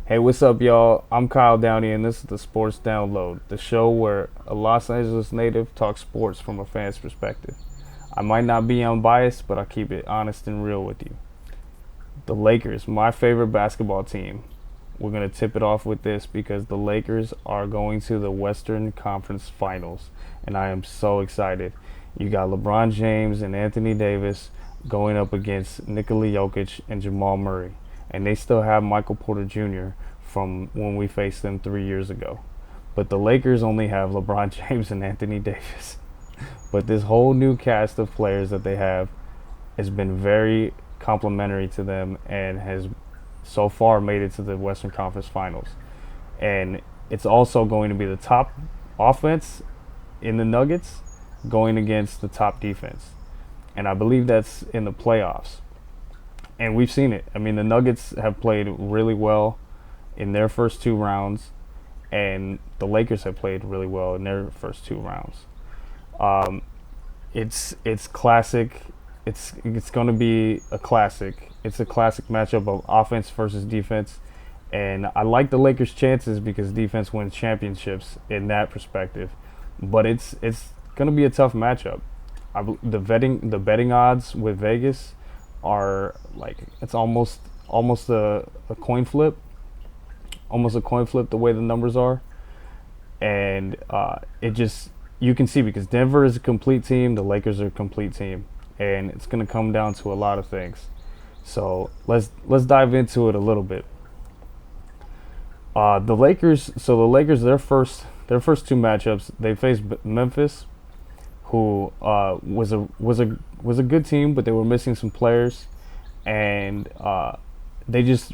Hey, what's up, y'all? I'm Kyle Downey, and this is the Sports Download, the show where a Los Angeles native talks sports from a fan's perspective. I might not be unbiased, but I keep it honest and real with you. The Lakers, my favorite basketball team. We're going to tip it off with this because the Lakers are going to the Western Conference Finals, and I am so excited. You got LeBron James and Anthony Davis going up against Nikola Jokic and Jamal Murray, and they still have Michael Porter Jr. from when we faced them 3 years ago. But the Lakers only have LeBron James and Anthony Davis. But this whole new cast of players that they have has been very complimentary to them and has so far made it to the Western Conference Finals. And it's also going to be the top offense in the Nuggets going against the top defense. And I believe that's in the playoffs. And we've seen it. I mean, the Nuggets have played really well in their first two rounds, and the Lakers have played really well in their first two rounds. Um, it's classic. It's going to be a classic. It's a classic matchup of offense versus defense, and I like the Lakers' chances because defense wins championships in that perspective. But it's going to be a tough matchup. The betting odds with Vegas are like it's almost a coin flip, almost a coin flip the way the numbers are, and it just you can see because Denver is a complete team, the Lakers are a complete team, and it's going to come down to a lot of things. So let's dive into it a little bit. The Lakers. So the Lakers, their first two matchups, they faced Memphis, who was a good team, but they were missing some players, and they just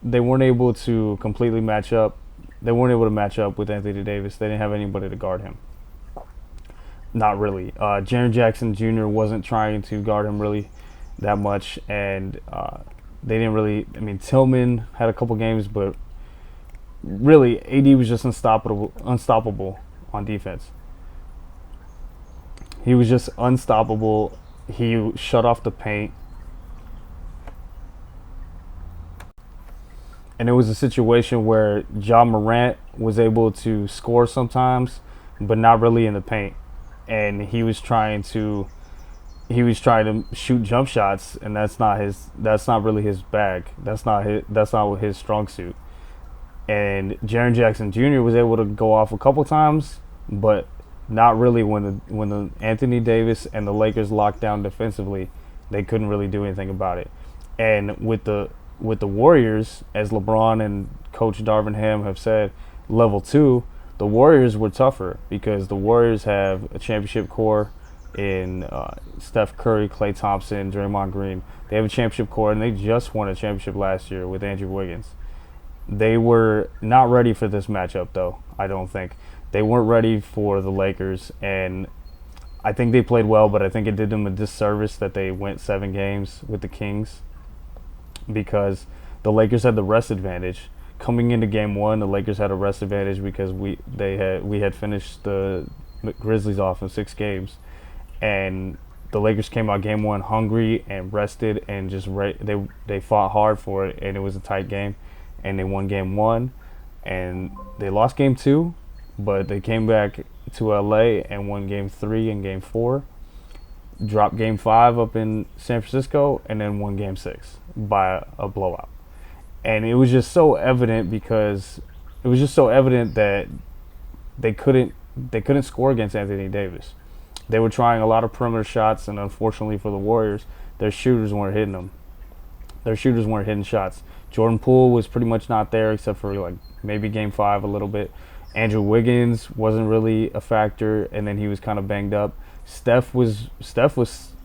they weren't able to completely match up. They weren't able to match up with Anthony Davis. They didn't have anybody to guard him. Not really. Jaren Jackson Jr. wasn't trying to guard him really that much, and they didn't really. I mean, Tillman had a couple games, but really, AD was just unstoppable on defense. He was just unstoppable. He shut off the paint. And it was a situation where John Morant was able to score sometimes, but not really in the paint. And he was trying to shoot jump shots, and that's not really his bag. That's not his strong suit. And Jaren Jackson Jr. was able to go off a couple times, but not really when the Anthony Davis and the Lakers locked down defensively. They couldn't really do anything about it. And with the Warriors, as LeBron and Coach Darvin Ham have said, level two, the Warriors were tougher because the Warriors have a championship core in Steph Curry, Klay Thompson, Draymond Green. They have a championship core, and they just won a championship last year with Andrew Wiggins. They were not ready for this matchup, though, I don't think. They weren't ready for the Lakers, and I think they played well, but I think it did them a disservice that they went 7 games with the Kings because the Lakers had the rest advantage. Coming into game one, the Lakers had a rest advantage because we had finished the Grizzlies off in 6 games, and the Lakers came out game one hungry and rested and just they fought hard for it, and it was a tight game, and they won game one, and they lost game two, but they came back to LA and won game three and game four, dropped game five up in San Francisco, and then won game six by a blowout. And it was just so evident that they couldn't score against Anthony Davis. They were trying a lot of perimeter shots, and unfortunately for the Warriors, their shooters weren't hitting them. Their shooters weren't hitting shots. Jordan Poole was pretty much not there except for like maybe game five a little bit. Andrew Wiggins wasn't really a factor, and then he was kind of banged up. Steph was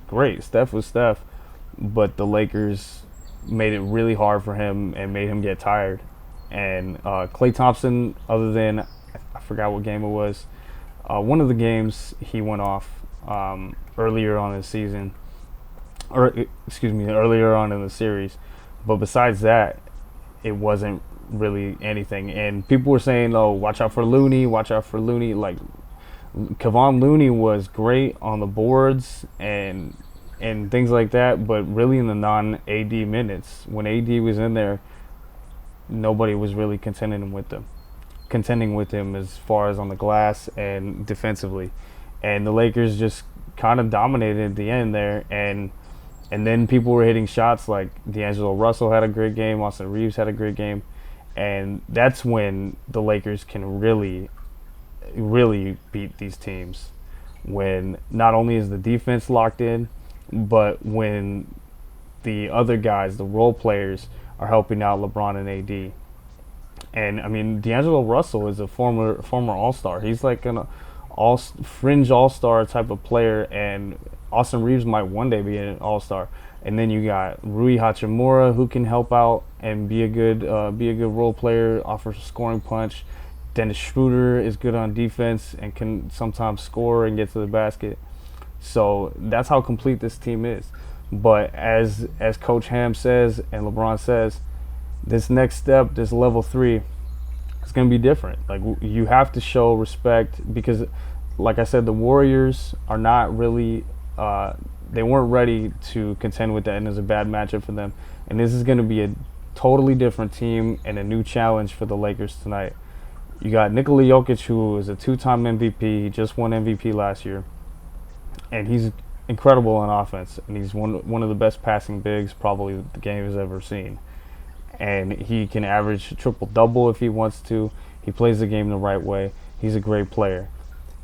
great. Steph was Steph, but the Lakers made it really hard for him and made him get tired. And Klay Thompson, other than I forgot what game it was, one of the games he went off earlier on in the season, or excuse me, earlier on in the series. But besides that, it wasn't really anything. And people were saying, "Oh, watch out for Looney, watch out for Looney." Like Kevon Looney was great on the boards and things like that, but really in the non-AD minutes, when AD was in there, nobody was really contending with him as far as on the glass and defensively. And the Lakers just kind of dominated at the end there, and then people were hitting shots like D'Angelo Russell had a great game, Austin Reeves had a great game, and that's when the Lakers can really beat these teams. When not only is the defense locked in, but when the other guys, the role players, are helping out LeBron and AD. And I mean, D'Angelo Russell is a former All Star. He's like an all fringe All Star type of player, and Austin Reeves might one day be an All Star. And then you got Rui Hachimura, who can help out and be a good role player, offer a scoring punch. Dennis Schroeder is good on defense and can sometimes score and get to the basket. So that's how complete this team is. But as Coach Ham says and LeBron says, this next step, this level 3, it's going to be different. Like, you have to show respect because, like I said, the Warriors are not really they weren't ready to contend with that, and it's a bad matchup for them. And this is going to be a totally different team and a new challenge for the Lakers tonight. You got Nikola Jokic, who is a 2-time MVP. He just won MVP last year, and he's incredible on offense. And he's one of the best passing bigs probably the game has ever seen. And he can average a triple-double if he wants to. He plays the game the right way. He's a great player.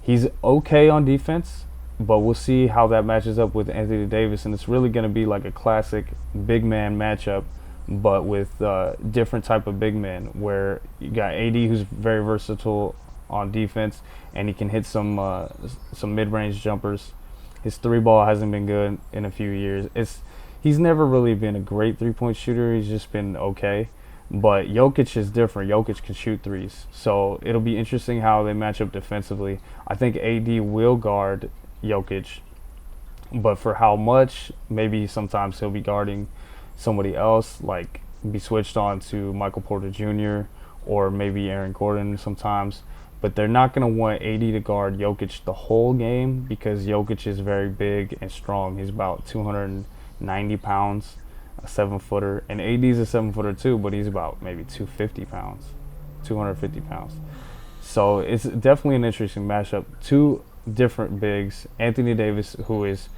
He's okay on defense, but we'll see how that matches up with Anthony Davis. And it's really going to be like a classic big man matchup, but with different type of big men, where you got AD, who's very versatile on defense, and he can hit some mid-range jumpers. His 3-ball hasn't been good in a few years. He's never really been a great 3-point shooter. He's just been okay. But Jokic is different. Jokic can shoot threes. So it'll be interesting how they match up defensively. I think AD will guard Jokic, but for how much, maybe sometimes he'll be guarding somebody else, like be switched on to Michael Porter Jr. or maybe Aaron Gordon sometimes. But they're not going to want AD to guard Jokic the whole game because Jokic is very big and strong. He's about 290 pounds, a 7-footer. And AD's a 7-footer too, but he's about maybe 250 pounds, 250 pounds. So it's definitely an interesting matchup. Two different bigs. Anthony Davis, who is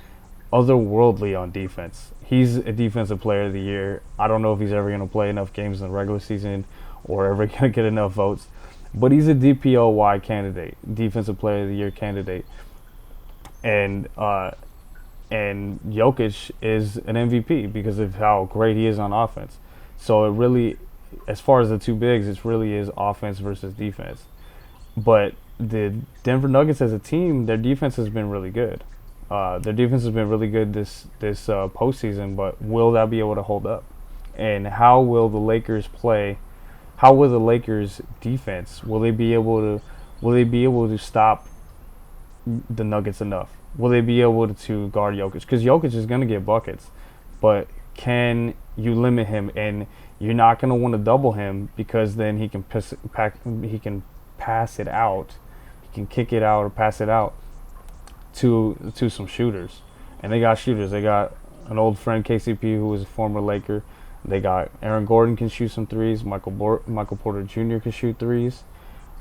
otherworldly on defense. He's a defensive player of the year. I don't know if he's ever going to play enough games in the regular season or ever going to get enough votes. But he's a DPOY candidate, defensive player of the year candidate. And Jokic is an MVP because of how great he is on offense. So it really, as far as the two bigs, it really is offense versus defense. But the Denver Nuggets as a team, their defense has been really good. Their defense has been really good this postseason, but will that be able to hold up? And how will the Lakers play? How will the Lakers defense? Will they be able to stop the Nuggets enough? Will they be able to guard Jokic? Because Jokic is going to get buckets, but can you limit him? And you're not going to want to double him because then he can pass it out. He can kick it out or pass it out to some shooters. And they got shooters. They got an old friend, KCP, who was a former Laker. They got Aaron Gordon can shoot some threes. Michael Porter Jr. can shoot threes.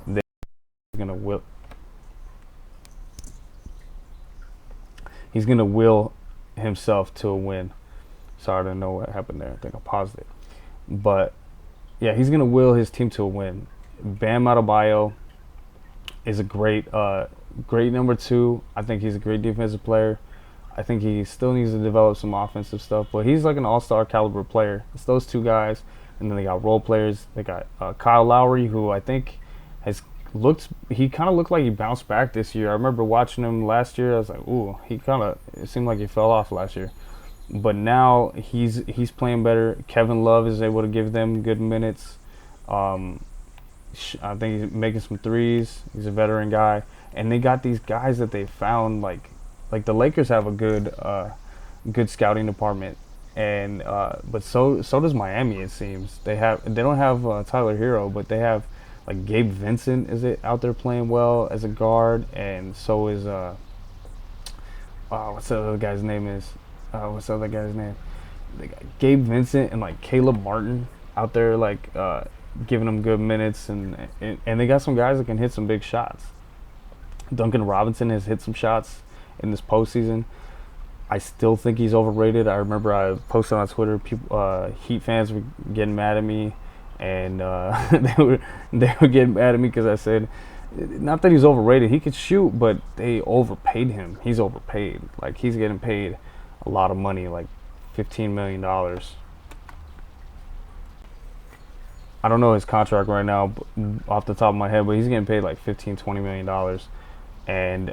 They're gonna will. He's gonna will himself to a win. Sorry, I don't know what happened there. I think I paused it. But yeah, he's gonna will his team to a win. Bam Adebayo is a great number 2. I think he's a great defensive player. I think he still needs to develop some offensive stuff, but he's like an all-star caliber player. It's those two guys, and then they got role players. They got Kyle Lowry, who I think he kind of looked like he bounced back this year. I remember watching him last year. I was like, ooh, it seemed like he fell off last year. But now he's playing better. Kevin Love is able to give them good minutes. I think he's making some threes. He's a veteran guy. And they got these guys that they found, like the Lakers have a good scouting department, and but so does Miami. It seems they don't have Tyler Hero, but they have like Gabe Vincent is out there playing well as a guard, and so is what's the other guy's name? They got Gabe Vincent and like Caleb Martin. out there like giving them good minutes, and they got some guys that can hit some big shots. Duncan Robinson has hit some shots in this postseason. I still think he's overrated. I remember I posted on Twitter, people, Heat fans were getting mad at me, and they were getting mad at me because I said, not that he's overrated. He could shoot, but they overpaid him. He's overpaid. Like, he's getting paid a lot of money, like $15 million. I don't know his contract right now off the top of my head, but he's getting paid like $15-20 million, and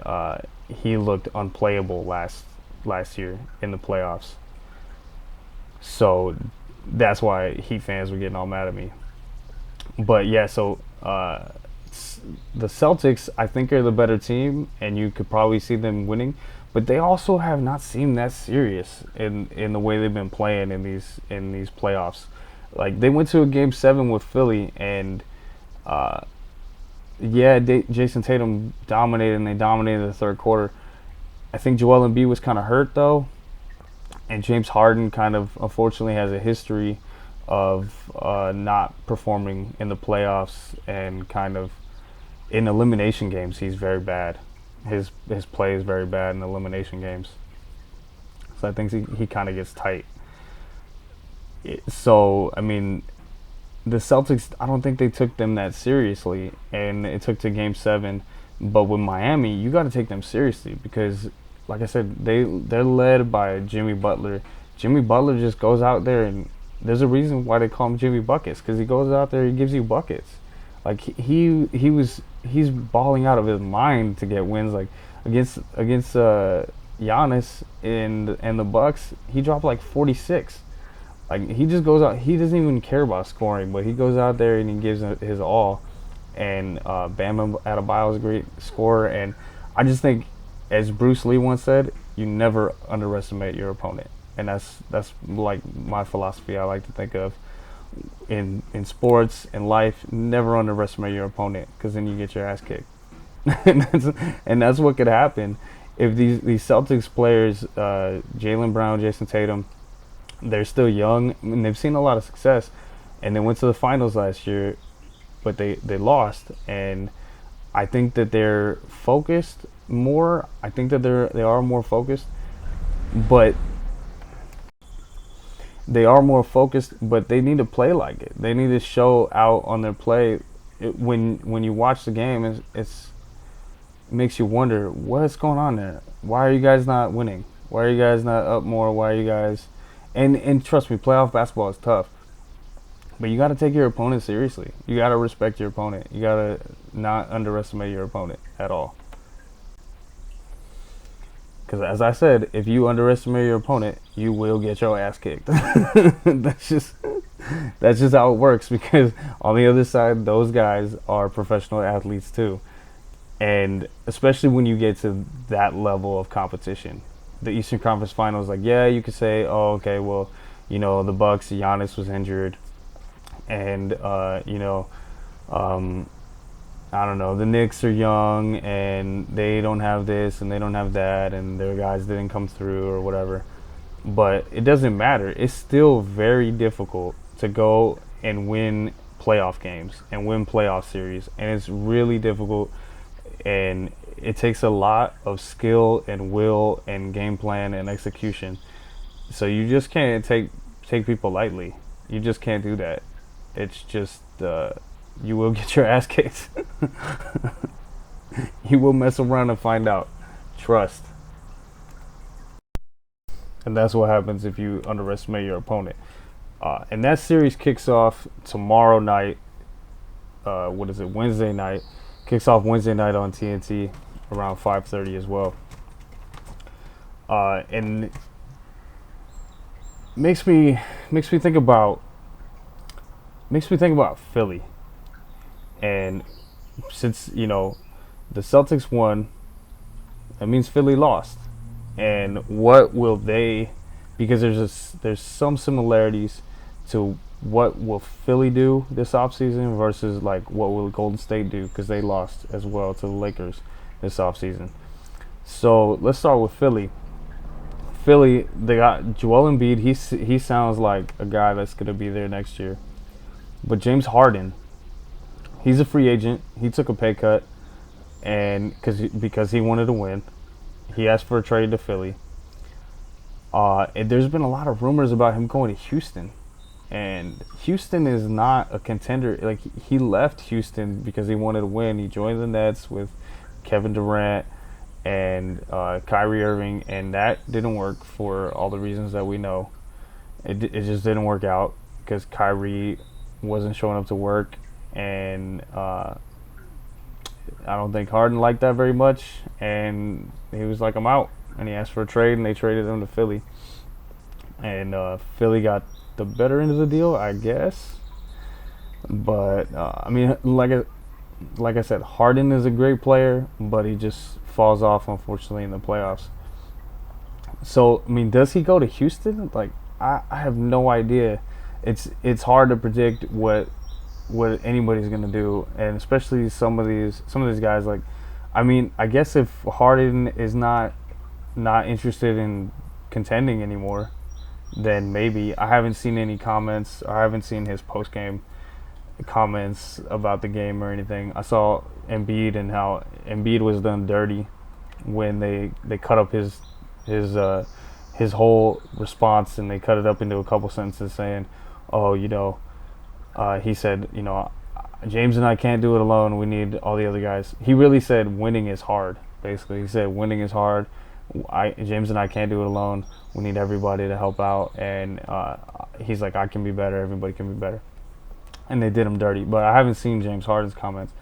he looked unplayable last year in the playoffs. So that's why Heat fans were getting all mad at me. But yeah, so the Celtics, I think, are the better team, and you could probably see them winning. But they also have not seemed that serious in the way they've been playing in these playoffs. Like, they went to a game 7 with Philly, and Jason Tatum dominated, and they dominated the third quarter. I think Joel Embiid was kind of hurt though, and James Harden kind of unfortunately has a history of not performing in the playoffs, and kind of in elimination games he's very bad. His play is very bad in elimination games. So I think he kind of gets tight. So I mean, the Celtics, I don't think they took them that seriously, and it took to game 7. But with Miami, you got to take them seriously because, like I said, they're led by Jimmy Butler. Jimmy Butler just goes out there, and there's a reason why they call him Jimmy Buckets, because he goes out there, he gives you buckets. Like, he's balling out of his mind to get wins. Like against Giannis and the Bucks, he dropped like 46. Like, he just goes out. He doesn't even care about scoring, but he goes out there and he gives his all. And Bam Adebayo is a great scorer. And I just think, as Bruce Lee once said, you never underestimate your opponent. And that's like my philosophy. I like to think of in sports and life. Never underestimate your opponent, because then you get your ass kicked. and that's what could happen if these Celtics players, Jaylen Brown, Jason Tatum, they're still young and they've seen a lot of success, and they went to the finals last year, but they lost. And I think that they're focused more. I think that they are more focused, but they need to play like it. They need to show out on their play. When you watch the game, it makes you wonder what's going on there. Why are you guys not winning? Why are you guys not up more? Why are you guys... And trust me, playoff basketball is tough. But you got to take your opponent seriously. You got to respect your opponent. You got to not underestimate your opponent at all. Because, as I said, if you underestimate your opponent, you will get your ass kicked. that's just how it works. Because on the other side, those guys are professional athletes too. And especially when you get to that level of competition. The Eastern Conference Finals, like, yeah, you could say, oh, okay, well, the Bucks, Giannis was injured, and I don't know, the Knicks are young and they don't have this and they don't have that, and their guys didn't come through or whatever. But it doesn't matter. It's still very difficult to go and win playoff games and win playoff series, and it's really difficult, and it takes a lot of skill and will and game plan and execution. So you just can't take people lightly. You just can't do that. It's just you will get your ass kicked. You will mess around and find out. Trust. And that's what happens if you underestimate your opponent. And that series kicks off tomorrow night. Wednesday night. Kicks off Wednesday night on TNT around 5:30 as well. And makes me think about Philly. And since the Celtics won, that means Philly lost. And what will they? Because there's some similarities to what will Philly do this offseason versus like what will Golden State do, because they lost as well to the Lakers this offseason. So let's start with Philly. Philly, they got Joel Embiid. He sounds like a guy that's going to be there next year. But James Harden, he's a free agent. He took a pay cut, and because he wanted to win, he asked for a trade to Philly. And there's been a lot of rumors about him going to Houston, and Houston is not a contender. Like, he left Houston because he wanted to win. He joined the Nets with Kevin Durant and Kyrie Irving, and that didn't work for all the reasons that we know. It just didn't work out because Kyrie wasn't showing up to work, and I don't think Harden liked that very much, and he was like, "I'm out," and he asked for a trade, and they traded him to Philly, and Philly got the better end of the deal, I guess. But I mean, like I said, Harden is a great player, but he just falls off, unfortunately, in the playoffs. So, I mean, does he go to Houston? Like, I have no idea. It's hard to predict what anybody's gonna do, and especially some of these guys. Like, I mean, I guess if Harden is not interested in contending anymore, then maybe. I haven't seen any comments, or I haven't seen his post game comments about the game or anything. I saw Embiid and how Embiid was done dirty when they cut up his whole response, and they cut it up into a couple sentences saying, "Oh, he said, James and I can't do it alone. We need all the other guys." He really said winning is hard. Basically, he said winning is hard. James and I can't do it alone. We need everybody to help out. And he's like, I can be better. Everybody can be better. And they did him dirty. But I haven't seen James Harden's comments.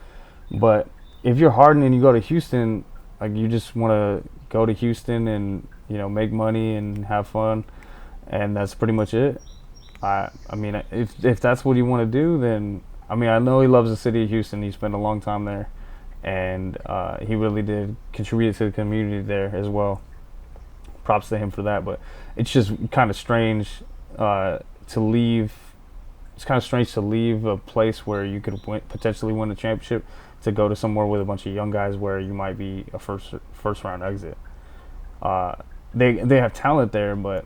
But if you're Harden and you go to Houston, like, you just want to go to Houston and make money and have fun, and that's pretty much it. I mean, if that's what you want to do, then I mean, I know he loves the city of Houston. He spent a long time there, and he really did contribute to the community there as well. Props to him for that. But it's just kind of strange to leave. It's kind of strange to leave a place where you could potentially win a championship to go to somewhere with a bunch of young guys where you might be a first round exit. They have talent there, but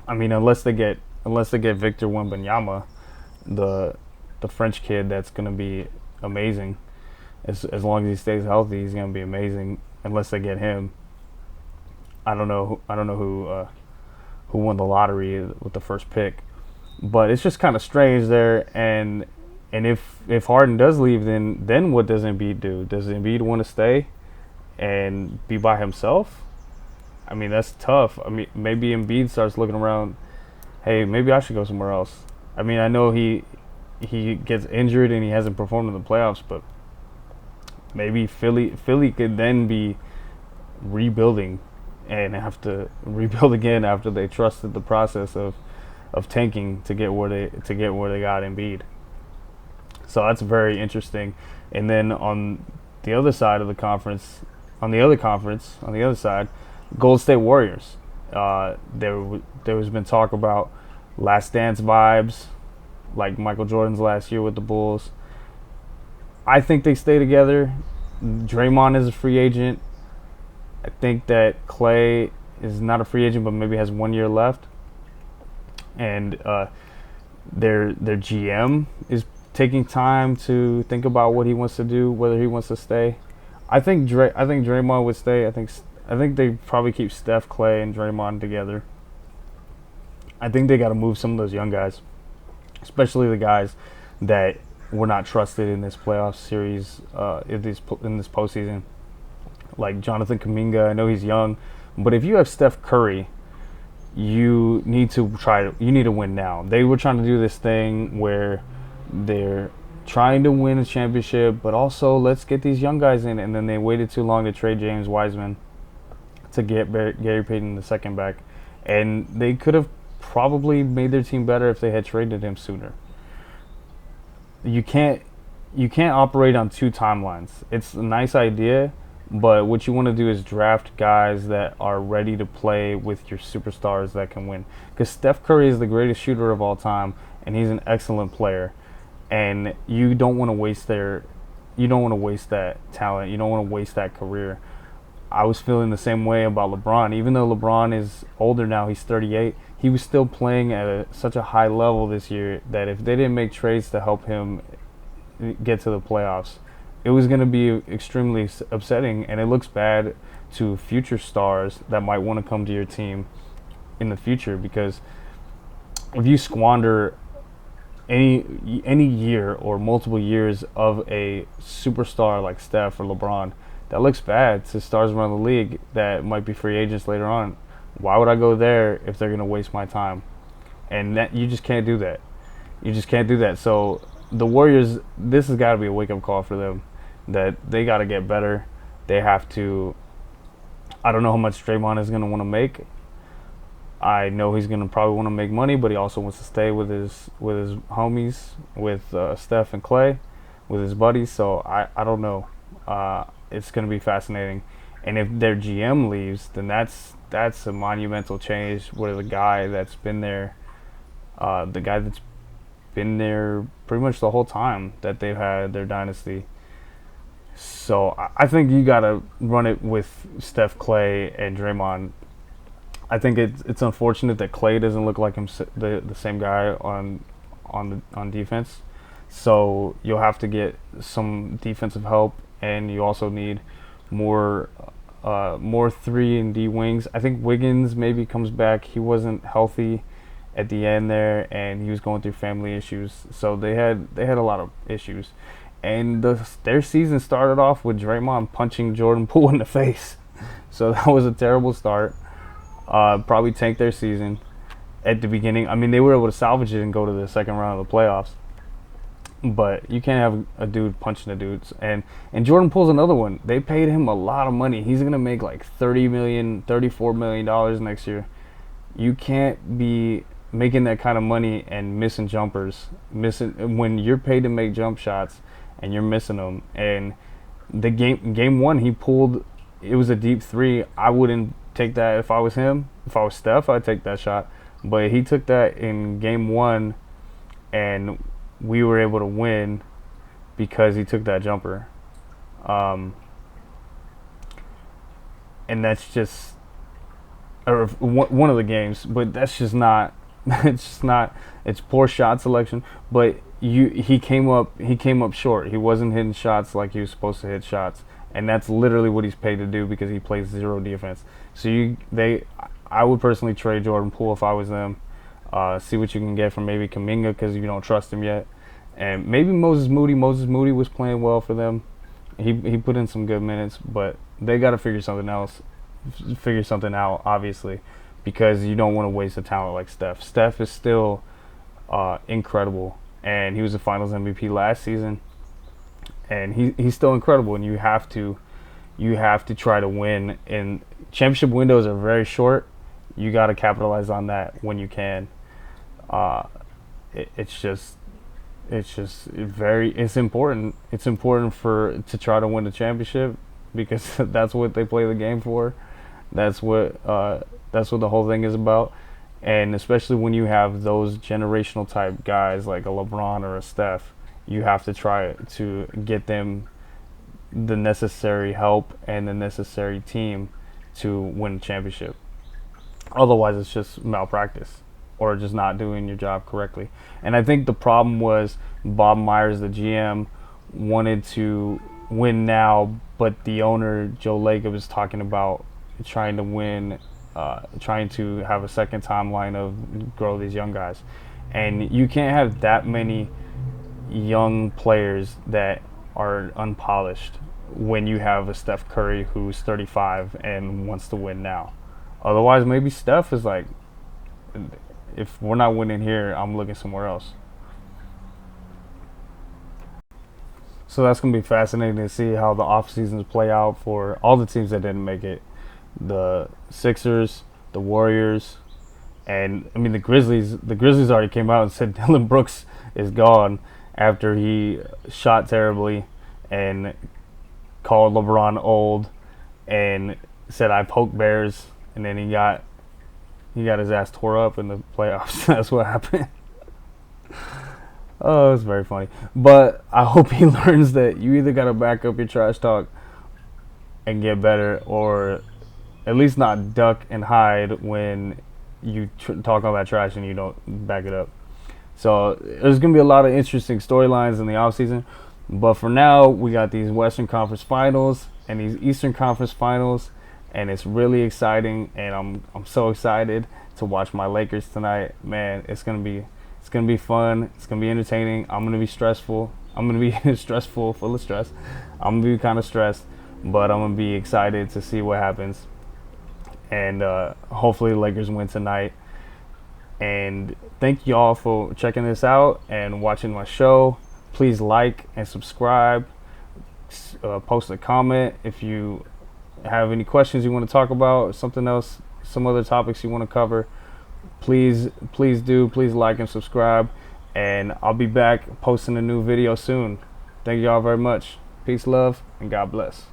I mean, unless they get Victor Wembanyama, the French kid, that's going to be amazing. As long as he stays healthy, he's going to be amazing. Unless they get him, I don't know who won the lottery with the first pick, but it's just kind of strange there. And if Harden does leave, then what does Embiid do? Does Embiid want to stay and be by himself? I mean, that's tough. I mean, maybe Embiid starts looking around. Hey, maybe I should go somewhere else. I mean, I know he gets injured and he hasn't performed in the playoffs, but maybe Philly could then be rebuilding and have to rebuild again after they trusted the process of tanking to get where they got Embiid. So that's very interesting. And then on the other side of the conference, on the other side, Golden State Warriors. There has been talk about Last Dance vibes, like Michael Jordan's last year with the Bulls. I think they stay together. Draymond is a free agent. I think that Clay is not a free agent, but maybe has 1 year left. And their GM is taking time to think about what he wants to do, whether he wants to stay. I think Draymond would stay. I think they probably keep Steph, Clay, and Draymond together. I think they got to move some of those young guys, especially the guys that were not trusted in this playoff series, in this postseason, like Jonathan Kuminga. I know he's young, but if you have Steph Curry, you need to win now. They were trying to do this thing where they're trying to win a championship, but also let's get these young guys in, and then they waited too long to trade James Wiseman to get Gary Payton II back, and they could have probably made their team better if they had traded him sooner. You can't operate on two timelines. It's a nice idea, but what you want to do is draft guys that are ready to play with your superstars that can win. Because Steph Curry is the greatest shooter of all time, and he's an excellent player. And you don't want to waste that talent. You don't want to waste that career. I was feeling the same way about LeBron. Even though LeBron is older now, he's 38. he was still playing at such a high level this year that if they didn't make trades to help him get to the playoffs, it was going to be extremely upsetting, and it looks bad to future stars that might want to come to your team in the future, because if you squander any year or multiple years of a superstar like Steph or LeBron, that looks bad to stars around the league that might be free agents later on. Why would I go there if they're going to waste my time? And that, you just can't do that. You just can't do that. So the Warriors, this has got to be a wake-up call for them, that they got to get better. They have to. I don't know how much Draymond is going to want to make. I know he's going to probably want to make money, but he also wants to stay with his homies, with Steph and Clay, with his buddies. So I don't know. It's going to be fascinating. And if their GM leaves, then that's a monumental change. Where the guy that's been there, pretty much the whole time that they've had their dynasty. So I think you got to run it with Steph, Clay, and Draymond. I think it's unfortunate that Clay doesn't look like him, the same guy on defense. So you'll have to get some defensive help, and you also need more 3 and D wings. I think Wiggins maybe comes back. He wasn't healthy at the end there, and he was going through family issues. So they had a lot of issues, and their season started off with Draymond punching Jordan Poole in the face. So that was a terrible start. Probably tanked their season at the beginning. I mean, they were able to salvage it and go to the second round of the playoffs. But you can't have a dude punching a dude. And Jordan Poole's another one. They paid him a lot of money. He's going to make like $34 million next year. You can't be making that kind of money and missing jumpers. When you're paid to make jump shots and you're missing them. And the game one, he pulled, it was a deep 3. I wouldn't take that if I was him. If I was Steph, I'd take that shot. But he took that in game 1, and we were able to win because he took that jumper. And that's just one of the games, but that's just not. It's just not. It's poor shot selection. But he came up short. He wasn't hitting shots like he was supposed to hit shots, and that's literally what he's paid to do because he plays 0 defense. So I would personally trade Jordan Poole if I was them. See what you can get from maybe Kuminga, because you don't trust him yet, and maybe Moses Moody. Moses Moody was playing well for them. He put in some good minutes, but they got to figure something out, obviously, because you don't want to waste a talent like Steph. Steph is still incredible, and he was the Finals MVP last season, and he's still incredible. And you have to try to win. And championship windows are very short. You got to capitalize on that when you can. It's important. It's important to try to win the championship, because that's what they play the game for. That's what the whole thing is about. And especially when you have those generational type guys like a LeBron or a Steph, you have to try to get them the necessary help and the necessary team to win a championship. Otherwise, it's just malpractice or just not doing your job correctly. And I think the problem was Bob Myers, the GM, wanted to win now, but the owner, Joe Lacob, is talking about trying to win, trying to have a second timeline of grow these young guys. And you can't have that many young players that are unpolished when you have a Steph Curry who's 35 and wants to win now. Otherwise, maybe Steph is like, if we're not winning here, I'm looking somewhere else. So that's going to be fascinating to see how the off seasons play out for all the teams that didn't make it. The Sixers, the Warriors, and I mean the Grizzlies. The Grizzlies already came out and said Dillon Brooks is gone after he shot terribly and called LeBron old and said I poke bears, and then he got his ass tore up in the playoffs. That's what happened. Oh, it's very funny. But I hope he learns that you either got to back up your trash talk and get better, or at least not duck and hide when you talking about trash and you don't back it up. So there's gonna be a lot of interesting storylines in the offseason. But for now, we got these Western Conference Finals and these Eastern Conference Finals, and it's really exciting. And I'm so excited to watch my Lakers tonight. Man, it's gonna be fun. It's gonna be entertaining. I'm gonna be stressful. I'm gonna be stressful, full of stress. I'm gonna be kind of stressed, but I'm gonna be excited to see what happens. And hopefully the Lakers win tonight. And thank y'all for checking this out and watching my show. Please like and subscribe. Post a comment if you have any questions you want to talk about, something else, some other topics you want to cover. Please do. Please like and subscribe. And I'll be back posting a new video soon. Thank y'all very much. Peace, love, and God bless.